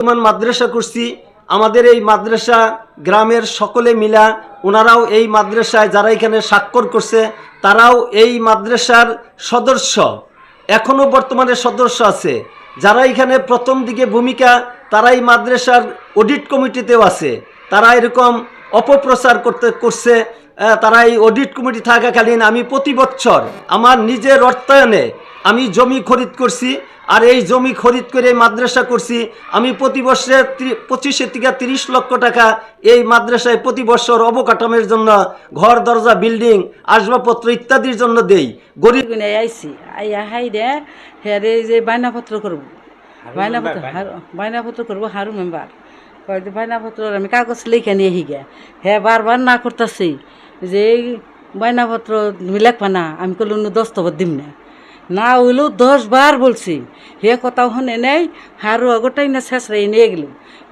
মাদ্রাসা করছি। আমাদের এই মাদ্রাসা গ্রামের সকলে মিলা ওনারাও এই মাদ্রাসায় যারা এখানে স্বাক্ষর করছে তারাও এই মাদ্রাসার সদস্য, এখনও বর্তমানে সদস্য আছে। যারা এখানে প্রথম দিকে ভূমিকা তারা এই মাদ্রাসার অডিট কমিটিতেও আছে। তারা এরকম অপপ্রচার করছে। তারা এই অডিট কমিটি থাকাকালীন আমি প্রতি বছর আমার নিজের অর্থায়নে আমি জমি খরিদ করছি। আর এই জমি খরিদ করে মাদ্রাসা করছি। আমি প্রতি বছরে 25 থেকে 30 লক্ষ টাকা এই মাদ্রাসায় প্রতি বছর অবকাঠামোর জন্য, ঘর দরজা বিল্ডিং আসবাবপত্র ইত্যাদির জন্য দেই। গরিব আইসি আইয়া হাই দে হেরে যে বায়নাপত্র করবো, বায়নাপত্র করবো হারু মেম্বার কয় যে বায়নাপত্র আমি কাগজ লিখে নিয়ে হিগে হ্যাঁ বারবার না করতেছি যে বায়নাপত্র লেখবা না। আমি কল দস্তবত দিম না হইলেও 10 বার বলছি, হে কথাও শুনে নেই। হারু গোটাই না শেষরাই নিয়ে গেল,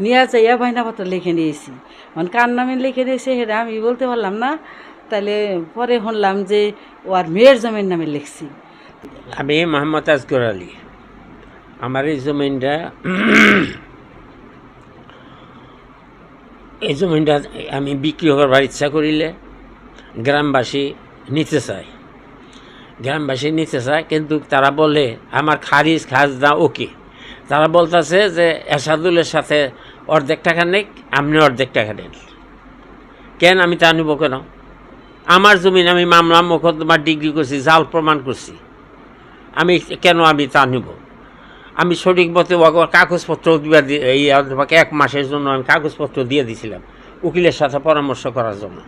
নিয়ে যাইয়া বায়নাপত্র লিখে নিয়েছি। মানে কার নামে লিখে নিয়েছি সেটা আমি বলতে পারলাম না। তাহলে পরে শুনলাম যে ও আর মেয়ের জমির নামে লিখছি। আমি মোহাম্মদ আজগর আলী। আমার এই জমিনটা আমি বিক্রি করবার ইচ্ছা করিলে গ্রামবাসী নিতে চায়, কিন্তু তারা বলে আমার খাজনা ওকে। তারা বলতেছে যে এরশাদুলের সাথে অর্ধেক টাকা নেই, আপনি অর্ধেক টাকা নেন। কেন আমি তা নিব কেন? আমার জমিন আমি মামলা মোকদ্দমা ডিগ্রি করছি, জাল প্রমাণ করছি, আমি কেন আমি তা নিব? আমি সঠিক মতো কাগজপত্র দিবা এই 1 মাসের জন্য আমি কাগজপত্র দিয়ে দিয়েছিলাম উকিলের সাথে পরামর্শ করার জন্য।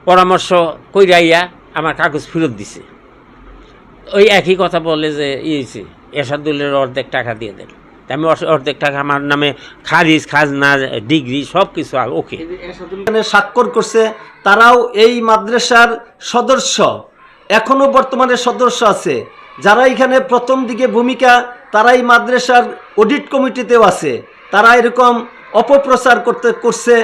পরামর্শ কইরাইয়া আমার কাগজ ফেরত দিছে। ওই একই কথা বলে যে এরশাদুলের অর্ধেক টাকা দিয়ে দেন। আমি অর্ধেক টাকা আমার নামে খাজনা ডিগ্রি সব কিছু ওকে। স্বাক্ষর করছে তারাও এই মাদ্রাসার সদস্য, এখনও বর্তমানে সদস্য আছে। যারা এখানে প্রথম দিকে ভূমিকা তারা এই মাদ্রাসার অডিট কমিটিতেও আছে। তারা এরকম অপপ্রচার করছে।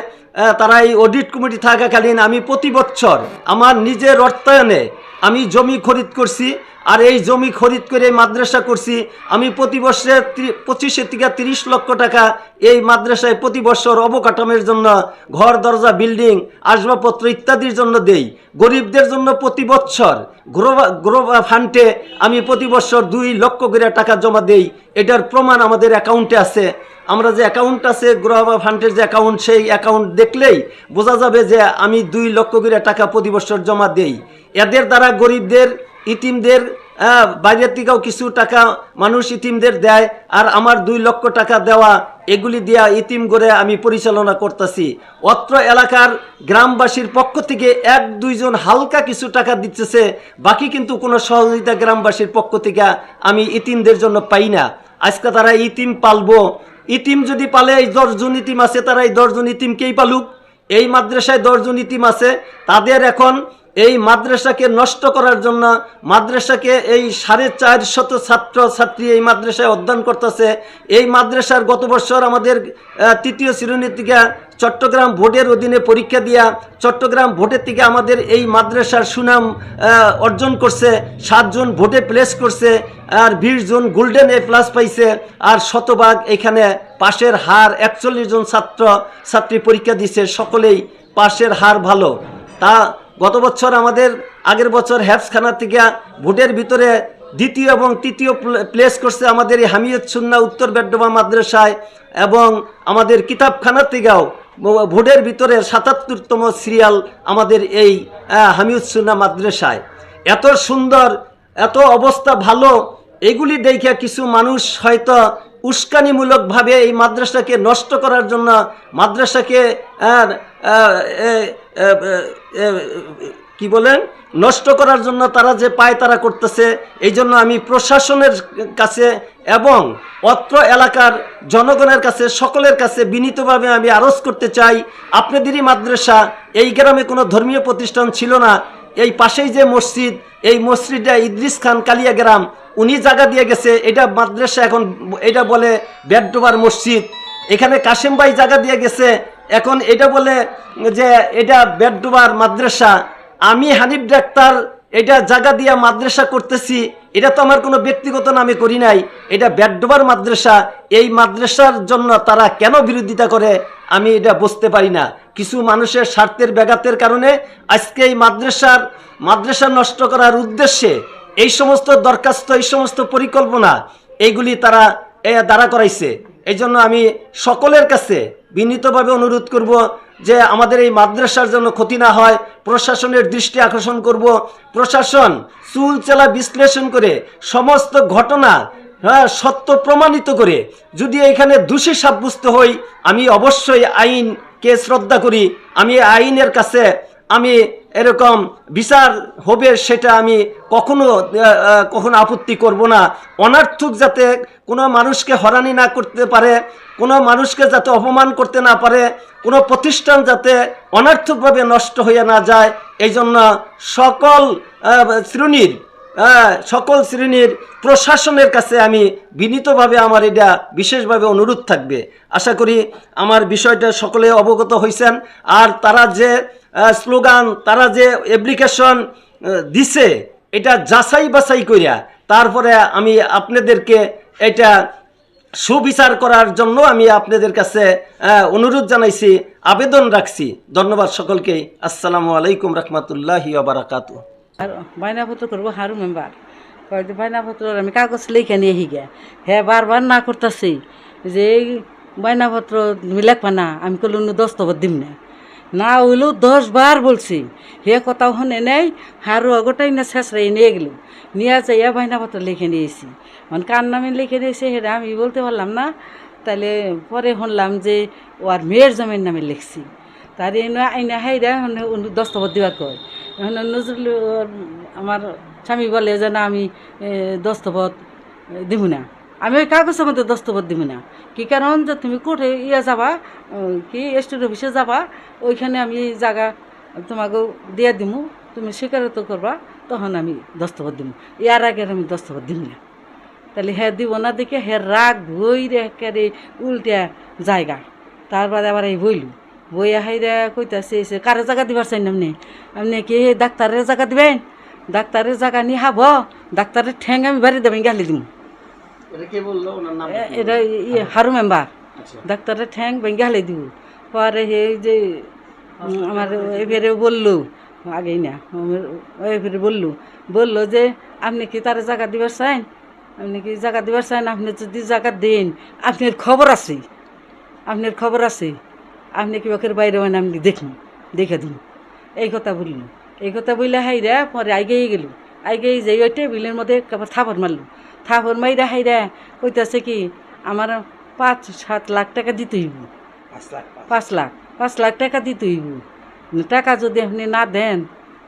তারা এই অডিট কমিটি থাকাকালীন আমি প্রতি বছর আমার নিজের অর্থায়নে আমি জমি খরিদ করছি। আর এই জমি খরিদ করে মাদ্রাসা করছি। আমি প্রতি বছরে 25 থেকে 30 লক্ষ টাকা এই মাদ্রাসায় প্রতি বছর অবকাঠামোর জন্য, ঘর দরজা বিল্ডিং আসবাবপত্র ইত্যাদির জন্য দেই। গরিবদের জন্য প্রতি বছর গ্রোবা ফান্ডে আমি প্রতি বছর 2 লক্ষ করে টাকা জমা দেই। এটার প্রমাণ আমাদের অ্যাকাউন্টে আছে। আমরা যে অ্যাকাউন্ট আছে গ্রোবা ফান্ডের যে অ্যাকাউন্ট, সেই অ্যাকাউন্ট দেখলেই বোঝা যাবে যে আমি 2 লক্ষ করে টাকা প্রতি বছর জমা দেই। এদের দ্বারা গরিবদের, ইতিমদের, বাইরের থেকেও কিছু টাকা মানুষ ইতিমদের দেয়। আর আমার 2 লক্ষ টাকা দেওয়া, এগুলি দিয়া ইতিম করে আমি পরিচালনা করতেছি। অত্র এলাকার গ্রামবাসীর পক্ষ থেকে 1-2 জন হালকা কিছু টাকা দিতেছে, বাকি কিন্তু কোনো সহযোগিতা গ্রামবাসীর পক্ষ থেকে আমি ইতিমদের জন্য পাই না। আজকে তারা ইতিম পালবো, ইতিম যদি পালে এই 10 জন ইতিম আছে, তারা এই 10 জন ইতিমকেই পালুক। এই মাদ্রাসায় 10 জন ইতিম আছে, তাদের এখন এই মাদ্রাসাকে নষ্ট করার জন্য, মাদ্রাসাকে এই 450 ছাত্র ছাত্রী এই মাদ্রাসায় অধ্যয়ন করতেছে। এই মাদ্রাসার গত বছর আমাদের 3য় শ্রেণী থেকে চট্টগ্রাম বোর্ডের অধীনে পরীক্ষা দিয়া চট্টগ্রাম বোর্ডের থেকে আমাদের এই মাদ্রাসার সুনাম অর্জন করছে। 7 জন ভোটে প্লেস করছে, আর 20 জন গোল্ডেন A+ পাইছে। আর শতভাগ এখানে পাশের হার 41 জন ছাত্র ছাত্রী পরীক্ষা দিছে, সকলেই পাশের হার ভালো। তা গত বছর আমাদের আগের বছর হেফজখানা থেকে ভোটের ভিতরে 2য় এবং 3য় প্লেস করছে আমাদের এই হামিয়ত সুন্নাহ উত্তর বেডডোবা মাদ্রাসায়। এবং আমাদের কিতাবখানা থেকেও ভোটের ভিতরে 77তম সিরিয়াল আমাদের এই হামিয়ত সুন্নাহ মাদ্রাসায়। এত সুন্দর, এত অবস্থা ভালো, এগুলি দেখে কিছু মানুষ হয়তো উস্কানিমূলকভাবে এই মাদ্রাসাকে নষ্ট করার জন্য, মাদ্রাসাকে কি বলেন নষ্ট করার জন্য তারা যে পায় তারা করতেছে। এই জন্য আমি প্রশাসনের কাছে এবং অত্র এলাকার জনগণের কাছে, সকলের কাছে বিনীতভাবে আমি আরজ করতে চাই, আপনাদেরই মাদ্রাসা, এই গ্রামে কোনো ধর্মীয় প্রতিষ্ঠান ছিল না। এই পাশেই যে মসজিদ, এই মসজিদটা ইদ্রিস খান কালিয়া গ্রাম, উনি জায়গা দিয়ে গেছে। এটা মাদ্রাসা, এখন এটা বলে বেডডোবার মসজিদ। এখানে কাশেম ভাই জায়গা দিয়ে গেছে, এখন এটা বলে যে এটা বেডডোবার মাদ্রাসা। আমি হানিফ ডাক্তার এটা জায়গা দিয়া মাদ্রাসা করতেছি, এটা তো আমার কোনো ব্যক্তিগত নামে করি নাই, এটা ব্যাডডোবার মাদ্রাসা। এই মাদ্রাসার জন্য তারা কেন বিরোধিতা করে আমি এটা বুঝতে পারি না। কিছু মানুষের স্বার্থের ব্যাঘাতের কারণে আজকে এই মাদ্রাসা নষ্ট করার উদ্দেশ্যে এই সমস্ত দরখাস্ত, এই সমস্ত পরিকল্পনা এইগুলি তারা দাঁড়া করাইছে। এই জন্য আমি সকলের কাছে বিনীতভাবে অনুরোধ করব যে আমাদের এই মাদ্রাসার জন্য ক্ষতি না হয় প্রশাসনের দৃষ্টি আকর্ষণ করব। প্রশাসন চুলচেলা বিশ্লেষণ করে সমস্ত ঘটনা সত্য প্রমাণিত করে যদি এখানে দোষী সাব্যস্ত হই, আমি অবশ্যই আইনকে শ্রদ্ধা করি। আমি আইনের কাছে আমি এরকম বিচার হবে সেটা আমি কখনো আপত্তি করব না। অনার্থক যাতে কোনো মানুষকে হয়রানি না করতে পারে, কোনো মানুষকে যাতে অপমান করতে না পারে, কোনো প্রতিষ্ঠান যাতে অনার্থকভাবে নষ্ট হয়ে না যায়, এই জন্য সকল শ্রেণীর প্রশাসনের কাছে আমি বিনীতভাবে আমার এটা বিশেষভাবে অনুরোধ থাকবে। আশা করি আমার বিষয়টা সকলে অবগত হয়েছেন। আর তারা যে স্লোগান, তারা যে অ্যাপ্লিকেশন দিছে, এটা যাচাই বাছাই করিয়া তারপরে আমি আপনাদেরকে এটা সুবিচার করার জন্য আমি আপনাদের কাছে অনুরোধ জানাইছি, আবেদন রাখছি। ধন্যবাদ সকলকে। আসসালামু আলাইকুম রহমতুল্লাহি ওয়া বারাকাতুহু। আর বায়নাপত্র করবো হারু মেম্বার কয় যে বায়নাপত্র আমি কাগজ লিখে নিয়ে হিগে, হ্যাঁ বারবার না করতেছি যে এই বায়নাপত্র তুমি লেখবা না। আমি কল দস্তবত দিম না হইলেও 10 বার বলছি, হে কথাও শুনে নেই। হারু গোটাই না শেষরাই নিয়ে গেল, নিয়ে যাইয়া বায়নাপত্র লিখে নিয়েছি। মানে কার নামে লিখে নিয়েছি সেটা আমি বলতে পারলাম না। তাহলে পরে শুনলাম যে ও আর মেয়ের জমির নামে লিখছি। তার আইনা হাইরা দস্তবত দিবার কয়। এখন নজরুল আমার স্বামী বলে যে না আমি দস্তবত দিব না, আমি ওই কাগজের মধ্যে দস্তবত দিব না। কি কারণ যে তুমি কোর্টে যাবা, কি স্টেট অফিসে যাবা, ওইখানে আমি জায়গা তোমাকে দিয়ে দিমু, তুমি স্বীকারোক্ত করবা, তখন আমি দস্তবত দিব। ইয়ার আগে আমি দস্তবত দিব না। তাহলে হ্যাঁ দিব না দেখে হ্যাঁ রাগ বই রে উল্টা জায়গা। তারপরে আবার এই বইলু বইয়া হাইরা কইতাছে কারে জায়গা দিবার চাই না আপনি কি ডাক্তারের জায়গা দিবেন? ডাক্তারের জায়গা নিয়ে হাব, ডাক্তারের ঠ্যাং আমি বাড়ি দেবেন গালি দিব। এটা হারু মেম্বার, ডাক্তারের ঠ্যাং ভেঙে হালে দিব। পরে এই যে আমার এবারে বললো, আগেই না এবারে বললো যে আপনি কি তার জায়গা দিবার চান? আপনি কি জায়গা দিবার চান? আপনি যদি জায়গা দেন আপনার খবর আছে, আপনি কি ওকের বাইরে মানে আপনি দেখে দিন। এই কথা বললো। এই কথা বললে হাইরা পরে আইগেই গেল। আইগেই যাই ওই টেবিলের মধ্যে থাপড় মারলো। থাপড় মাইরা হাইরা কইতাছে কি আমার 5-7 লাখ টাকা দিতে হইব। 5 লাখ টাকা দিতে হইব। টাকা যদি আপনি না দেন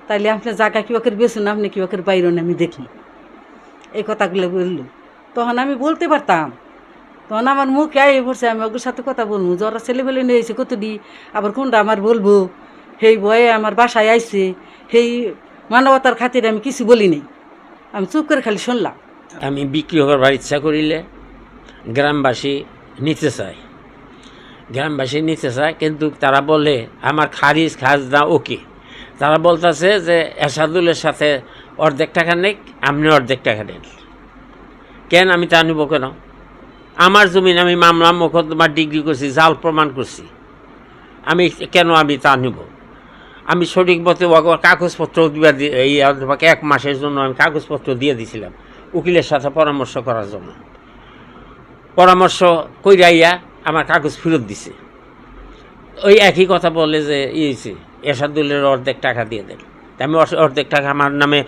তাহলে আপনি জায়গা কি ওকে বেছুন, আপনি কি ওকে বাইরে আমি দেখি। এই কথাগুলো বললো। তখন আমি বলতে পারতাম, তখন আমার মুখে আই পড়ছে, আমি ওর সাথে কথা বলবো। যারা ছেলেবেলে নিয়েছে কত দি, আবার কোনটা আমার বলবো, সেই ভয়ে আমার বাসায় আইছে। সেই মানবতার খাতিরে আমি কিছু বলি নাই, আমি চুপ করে খালি শুনলাম। আমি বিক্রি করবার ইচ্ছা করিলে গ্রামবাসী নিতে চায়, কিন্তু তারা বলে আমার খাজনা ওকে। তারা বলতেছে যে এরশাদুলের সাথে অর্ধেক টাকা নেই, আপনি অর্ধেক টাকা নেন। কেন আমি তা নিব কেন? আমার জমিন, আমি মামলা মোকদ্দমা ডিগ্রি করছি, জাল প্রমাণ করছি, আমি কেন তা নিব? আমি সঠিক মতো কাগজপত্র দিবা, এই 1 মাসের জন্য আমি কাগজপত্র দিয়ে দিছিলাম উকিলের সাথে পরামর্শ করার জন্য। পরামর্শ কইরাইয়া আমার কাগজ ফেরত দিছে। ওই একই কথা বলে যে এরশাদুলের অর্ধেক টাকা দিয়ে দেন। আমি অর্ধেক টাকা আমার নামে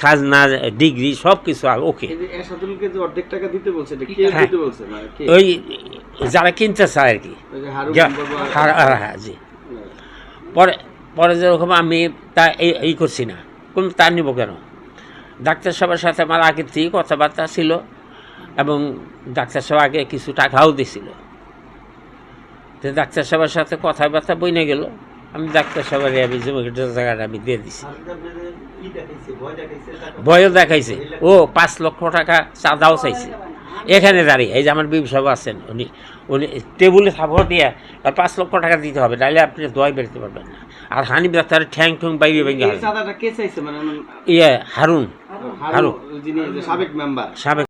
খাজনা ডিগ্রি সব কিছু ওকে। ওই যারা কিনতে চায় আর কি। জি। পরে যেরকম আমি তা এই করছি না, কোন তা নিব কেন? ডাক্তার সাহেবের সাথে আমার আগের থেকেই কথাবার্তা ছিল এবং ডাক্তার সাহেব আগে কিছু টাকাও দিছিল। তো ডাক্তার সাহেবের সাথে কথাবার্তা বইনে গেল, আমি ডাক্তার সাহেবের জায়গাটা আমি দিয়ে দিছি। ভয়ও দেখাইছে, ও 5 লক্ষ টাকা চাঁদাও চাইছে। এখানে দাঁড়িয়ে এই যে আমার বিবি সাহেব আছেন, উনি উনি টেবিলে সাপোর্ট দিয়ে আর 5 লক্ষ টাকা দিতে হবে, নাহলে আপনি দোয়াই বেরোতে পারবেন না। আর হানিফ ডাক্তার ঠ্যাং ঠুং বাইরে ভেঙে এই চাঁদাটা কে চাইছে মানে হারুন যিনি সাবেক মেম্বার সাবেক